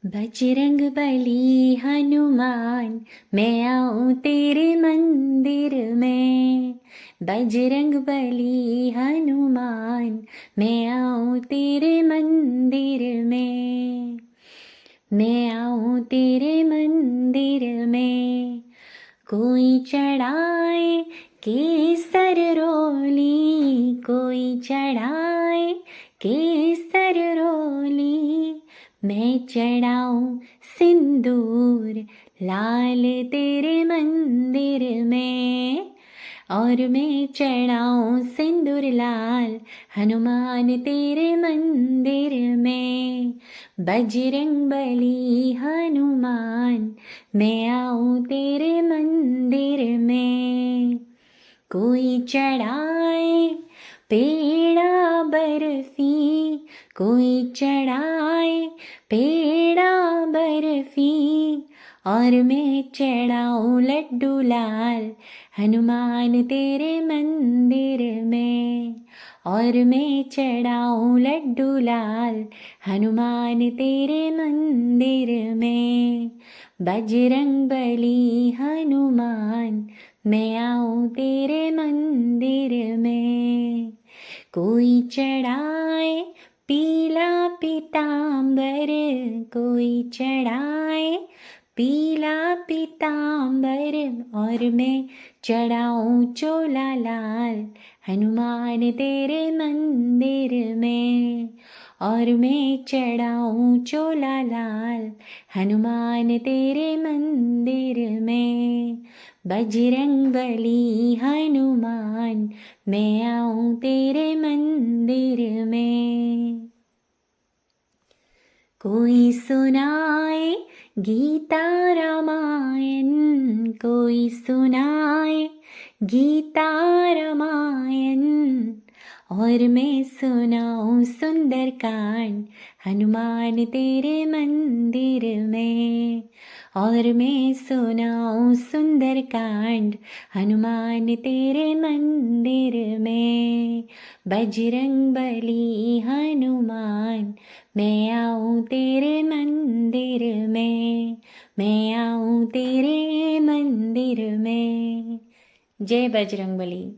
बजरंग बली हनुमान मैं आऊं तेरे मंदिर में। बजरंग बली हनुमान मैं आऊं तेरे मंदिर में। मैं आऊं तेरे मंदिर में। कोई चढ़ाए केसर रोली, कोई चढ़ाए केसर रोली, मैं चढ़ाऊं सिंदूर लाल तेरे मंदिर में। और मैं चढ़ाऊं सिंदूर लाल हनुमान तेरे मंदिर में। बजरंग बली हनुमान मैं आऊं तेरे मंदिर में। कोई चढ़ाए पेड़ा बर्फी, कोई चढ़ाए पेड़ा बर्फी, और मैं चढ़ाऊं लड्डू लाल हनुमान तेरे मंदिर में। और मैं चढ़ाऊं लड्डू लाल हनुमान तेरे मंदिर में। बजरंग बली हनुमान मैं आऊं तेरे मंदिर में। कोई चढ़ाए पीला पीतांबर, कोई चढ़ाए पीला पीतांबर, और मैं चढ़ाऊं चोला लाल हनुमान तेरे मंदिर में। और मैं चढ़ाऊं चोला लाल हनुमान तेरे मंदिर में। बजरंग बली हनुमान मैं आऊं तेरे मंदिर में। कोई सुनाए गीता रामायण, कोई सुनाए गीता रामायण, और मैं सुनाऊं सुंदर कांड हनुमान तेरे मंदिर में। और मैं सुनाऊं सुंदर कांड हनुमान तेरे मंदिर में। बजरंग बली हनुमान मैं आऊं तेरे मंदिर में। मैं आऊं तेरे मंदिर में। जय बजरंग बली।